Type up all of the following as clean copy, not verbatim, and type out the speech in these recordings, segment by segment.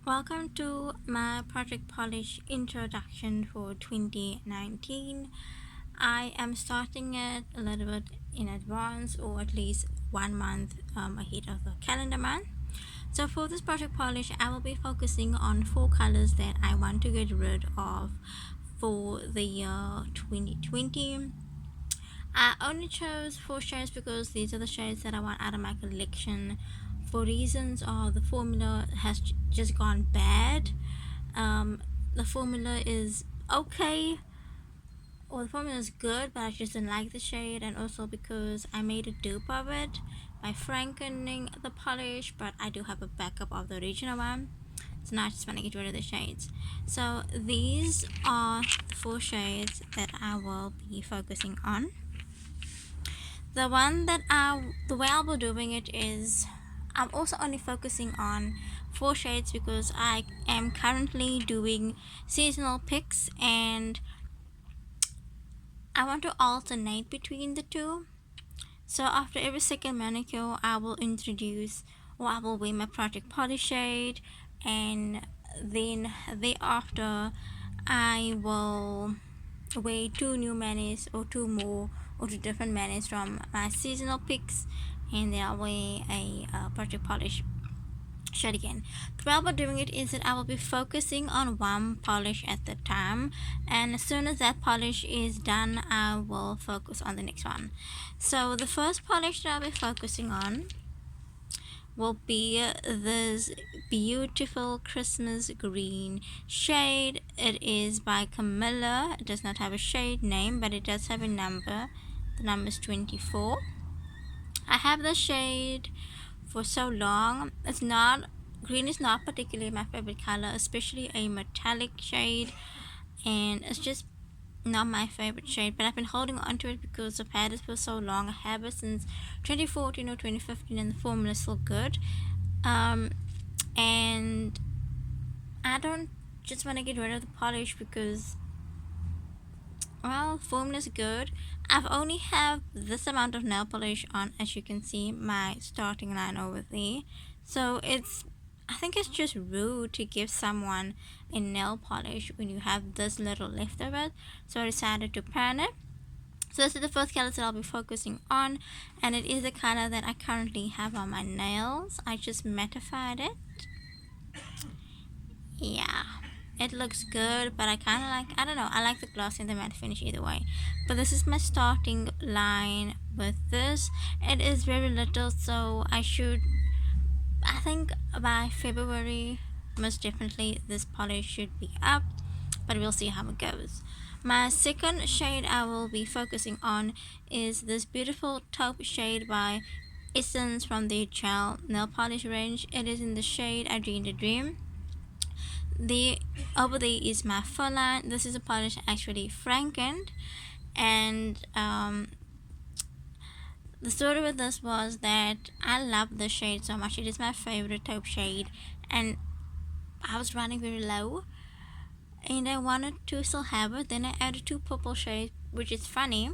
Welcome to my Project Polish introduction for 2019. I am starting it a little bit in advance, or at least 1 month ahead of the calendar month. So for this Project Polish, I will be focusing on 4 colors that I want to get rid of for the year 2020. I only chose 4 shades because these are the shades that I want out of my collection for reasons of the formula has just gone bad. The formula is okay, or the formula is good, but I just didn't like the shade, and also because I made a dupe of it by frankening the polish, but I do have a backup of the original one. So now I just want to get rid of the shades. So these are the 4 shades that I will be focusing on. The way I'll be doing it is I'm also only focusing on 4 shades because I am currently doing seasonal picks and I want to alternate between the two. So after every second manicure, I will introduce, or I will wear my Project Polish shade, and then thereafter I will wear 2 new manis, or 2 more, or 2 different manis from my seasonal picks, and then I'll wear a Project Polish shade again. The way about doing it is that I will be focusing on one polish at the time, and as soon as that polish is done, I will focus on the next one. So the first polish that I'll be focusing on will be this beautiful Christmas green shade. It is by Camilla. It does not have a shade name, but it does have a number. The number is 24. I have the shade for so long. Green is not particularly my favorite color, especially a metallic shade, and it's just not my favorite shade, but I've been holding on to it because I've had it for so long. I have it since 2014 or 2015, and the formula is still good. And I don't just want to get rid of the polish because, well, formula is good. I've only have this amount of nail polish on, as you can see, my starting line over there. So I think it's just rude to give someone a nail polish when you have this little left of it. So I decided to pan it. So this is the first color that I'll be focusing on, and it is the color that I currently have on my nails. I just mattified it. Yeah, it looks good, but I kind of I don't know, I like the gloss and the matte finish either way. But this is my starting line with this. It is very little, so I think by February, most definitely this polish should be up, but we'll see how it goes. My second shade I will be focusing on is this beautiful taupe shade by Essence from the gel nail polish range. It is in the shade I Dreamed a Dream. The over there is my full line. This is a polish actually frankened, and the story with this was that I love the shade so much. It is my favorite taupe shade, and I was running very low, and I wanted to still have it. Then I added 2 purple shades, which is funny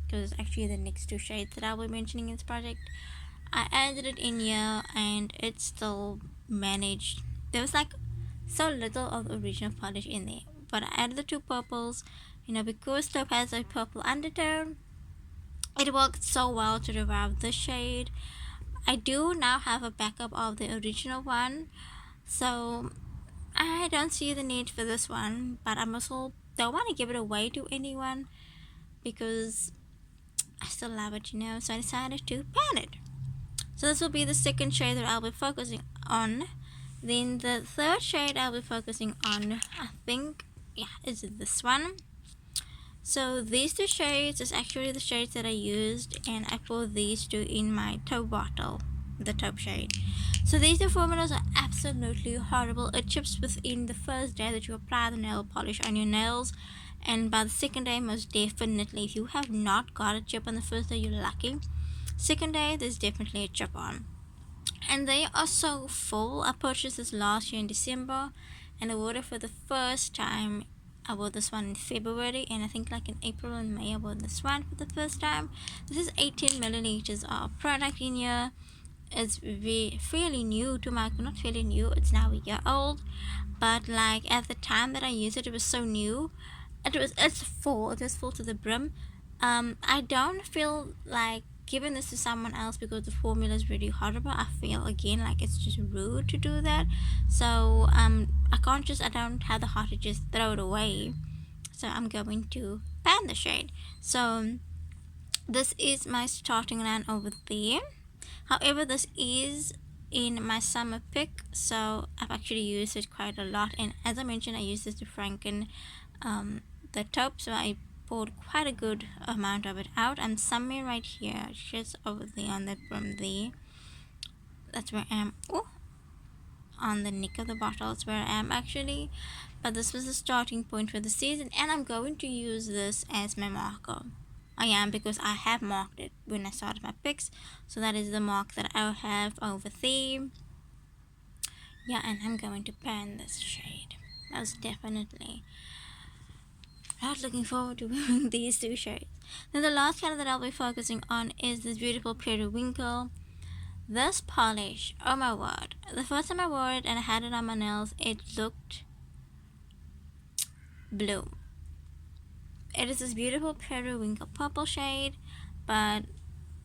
because actually the next 2 shades that I'll be mentioning in this project, I added it in here, and it still managed. There was like so little of the original polish in there, but I added the 2 purples, because taupe has a purple undertone. It worked so well to revive the shade. I do now have a backup of the original one, so I don't see the need for this one, but I'm also don't want to give it away to anyone because I still love it, so I decided to pan it. So this will be the second shade that I'll be focusing on. Then the third shade I'll be focusing on, I think, is this one. So these 2 shades is actually the shades that I used, and I put these 2 in my taupe bottle, the taupe shade. So these 2 formulas are absolutely horrible. It chips within the first day that you apply the nail polish on your nails, and by the second day, most definitely, if you have not got a chip on the first day, you're lucky. Second day, there's definitely a chip on. And they are so full. I purchased this last year in December, and I wore it for the first time. I wore this one in February, and I think like in April and May I wore this one for the first time. This is 18 milliliters of product in here, it's fairly new to my, not fairly new, it's now a year old, but like at the time that I used it, it was so new. It was full to the brim. I don't feel like giving this to someone else because the formula is really horrible. I feel again like it's just rude to do that. So I don't have the heart to just throw it away. So I'm going to pan the shade. So this is my starting line over there. However, this is in my summer pick, so I've actually used it quite a lot. And as I mentioned, I use this to franken the top, so I poured quite a good amount of it out. I'm somewhere right here, just over there on that from there. That's where I am. Oh, on the neck of the bottle is where I am actually. But this was the starting point for the season, and I'm going to use this as my marker. I am, because I have marked it when I started my picks, so that is the mark that I'll have over there. Yeah, and I'm going to pan this shade, most definitely. Not looking forward to wearing these two shades. Then the last color that I'll be focusing on is this beautiful periwinkle. This polish, oh my word, the first time I wore it and I had it on my nails, it looked blue. It is this beautiful periwinkle purple shade, but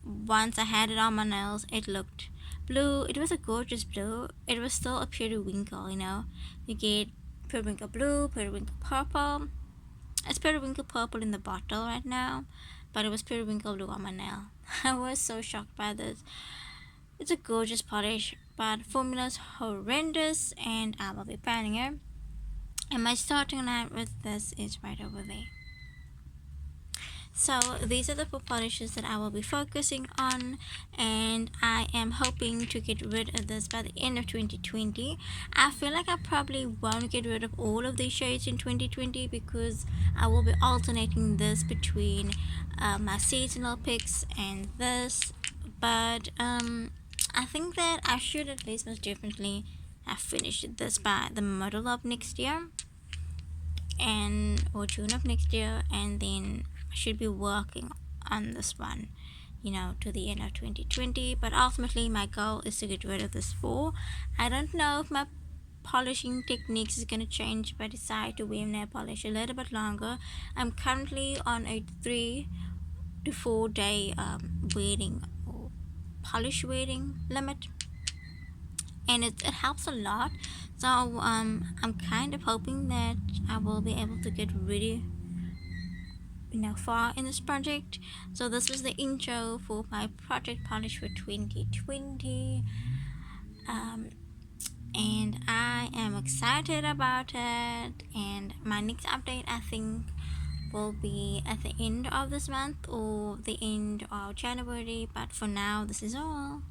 once I had it on my nails, it looked blue. It was a gorgeous blue. It was still a periwinkle, you know. You get periwinkle blue, periwinkle purple. It's periwinkle purple in the bottle right now, but it was periwinkle blue on my nail. I was so shocked by this. It's a gorgeous polish, but formula's horrendous, and I will be panning it. And my starting line with this is right over there. So these are the four polishes that I will be focusing on, and I am hoping to get rid of this by the end of 2020. I feel like I probably won't get rid of all of these shades in 2020 because I will be alternating this between my seasonal picks and this, but I think that I should at least most definitely have finished this by the middle of next year, and or June of next year, and then I should be working on this one, you know, to the end of 2020. But ultimately my goal is to get rid of this 4. I don't know if my polishing techniques is going to change if I decide to wear nail polish a little bit longer. I'm currently on a 3 to 4 day wearing or polish wearing limit, and it helps a lot. So I'm kind of hoping that I will be able to get really, you know, far in this project. So this was the intro for my project polish for 2020, and I am excited about it. And my next update, I think, will be at the end of this month or the end of January, but for now this is all.